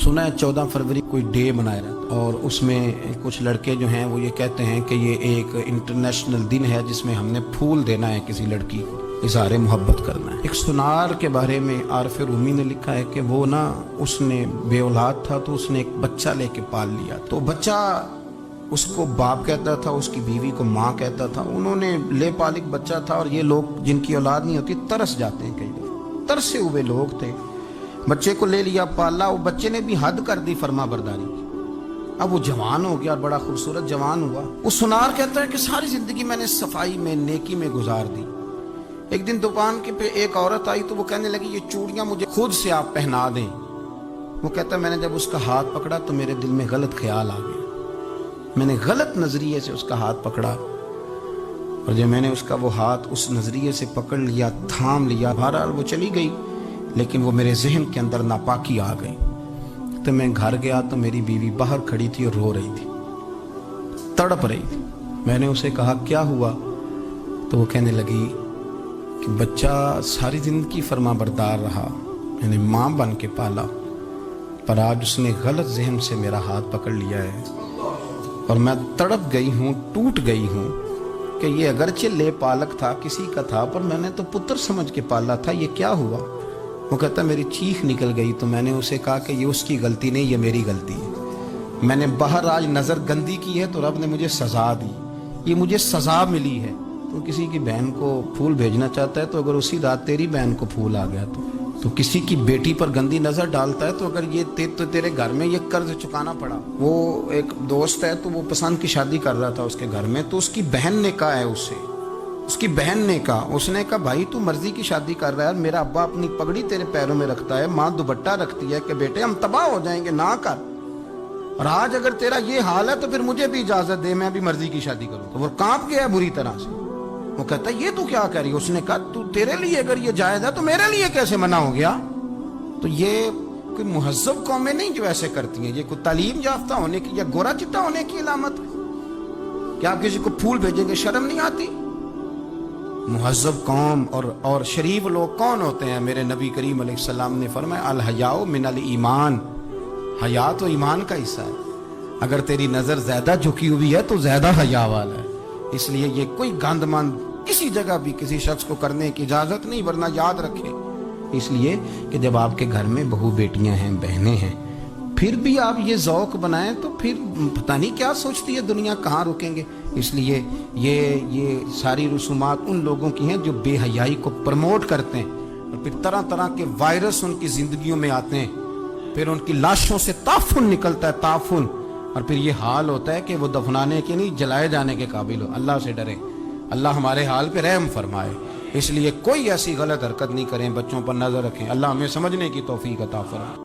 सुना है 14 फरवरी कोई डे मनाया जाता है और उसमें कुछ लड़के जो हैं वो ये कहते हैं कि ये एक इंटरनेशनल दिन है जिसमें हमने फूल देना है किसी लड़की को, इज़हार मोहब्बत करना है। एक सुनार के बारे में आरफ रूमी ने लिखा है कि वो ना उसने बे औलाद था तो उसने एक बच्चा लेके पाल लिया। तो बच्चा उसको बाप कहता था, उसकी बीवी को माँ कहता था। उन्होंने ले पालिक बच्चा था और ये लोग जिनकी औलाद नहीं होती तरस जाते हैं, कई लोग तरसे हुए लोग थे। बच्चे को ले लिया, पाला, वो बच्चे ने भी हद कर दी फर्मा बरदारी की। अब वो जवान हो गया और बड़ा खूबसूरत जवान हुआ। वो सुनार कहता है कि सारी जिंदगी मैंने सफाई में, नेकी में गुजार दी। एक दिन दुकान के पे एक औरत आई तो वो कहने लगी ये चूड़ियां मुझे खुद से आप पहना दें। वो कहता है मैंने जब उसका हाथ पकड़ा तो मेरे दिल में गलत ख्याल आ गया, मैंने गलत नजरिए से उसका हाथ पकड़ा और जब मैंने उसका वो हाथ उस नजरिए से पकड़ लिया, थाम लिया, बहरहाल वो चली गई, लेकिन वो मेरे जहन के अंदर नापाकी आ गई। तो मैं घर गया तो मेरी बीवी बाहर खड़ी थी और रो रही थी, तड़प रही थी। मैंने उसे कहा क्या हुआ? तो वो कहने लगी कि बच्चा सारी जिंदगी फर्मा बरदार रहा, मैंने माँ बन के पाला, पर आज उसने गलत जहन से मेरा हाथ पकड़ लिया है और मैं तड़प गई हूँ, टूट गई हूँ कि ये अगरचे ले पालक था, किसी का था, पर मैंने तो पुत्र समझ के पाला था, ये क्या हुआ? वो कहता मेरी चीख निकल गई। तो मैंने उसे कहा कि ये उसकी गलती नहीं, ये मेरी गलती है। मैंने बाहर आज नज़र गंदी की है तो रब ने मुझे सज़ा दी, ये मुझे सज़ा मिली है। तो किसी की बहन को फूल भेजना चाहता है तो अगर उसी रात तेरी बहन को फूल आ गया तो किसी की बेटी पर गंदी नज़र डालता है तो अगर ये तेरे घर में ये कर्ज चुकाना पड़ा। वो एक दोस्त है तो वो पसंद की शादी कर रहा था उसके घर में, तो उसकी बहन ने कहा है उससे, उसकी बहन ने कहा, उसने कहा भाई तू मर्जी की शादी कर रहा है, मेरा अब्बा अपनी पगड़ी तेरे पैरों में रखता है, माँ दुपट्टा रखती है कि बेटे हम तबाह हो जाएंगे, ना कर। और आज अगर तेरा ये हाल है तो फिर मुझे भी इजाजत दे, मैं भी मर्जी की शादी करूं। तो वो कांप गया बुरी तरह से। वो कहता ये तू क्या कह रही है? उसने कहा तू तेरे लिए अगर ये जायज है तो मेरे लिए कैसे मना हो गया? तो ये कोई मुहज्जब कौमें नहीं जो ऐसे करती हैं, ये कोई तालीम याफ्ता होने की या गोरा चिट्टा होने की अलामत है? क्या आप किसी को फूल भेजेंगे? शर्म नहीं आती? मुहज्जब कौम और शरीफ लोग कौन होते हैं? मेरे नबी करीम अलैहिस्सलाम ने फरमाया अल हयाउ मिनल ईमान, हया तो ईमान का हिस्सा है। अगर तेरी नजर ज्यादा झुकी हुई है तो ज्यादा हया वाला है। इसलिए ये कोई गंदमंद किसी जगह भी किसी शख्स को करने की इजाजत नहीं, वरना याद रखें इसलिए कि जब आपके घर में बहू बेटियां हैं, बहनें हैं, फिर भी आप ये ज़ौक़ बनाएं तो फिर पता नहीं क्या सोचती है दुनिया, कहाँ रुकेंगे। इसलिए ये सारी रसूमात उन लोगों की हैं जो बेहयाई को प्रमोट करते हैं और फिर तरह तरह के वायरस उनकी ज़िंदगियों में आते हैं, फिर उनकी लाशों से ताफुन निकलता है, ताफुन, और फिर ये हाल होता है कि वो दफनाने के नहीं जलाए जाने के काबिल हो। अल्लाह से डरें, अल्लाह हमारे हाल पे रहम फरमाए। इसलिए कोई ऐसी गलत हरकत नहीं करें, बच्चों पर नज़र रखें। अल्लाह हमें समझने की तौफीक अता फरमाए।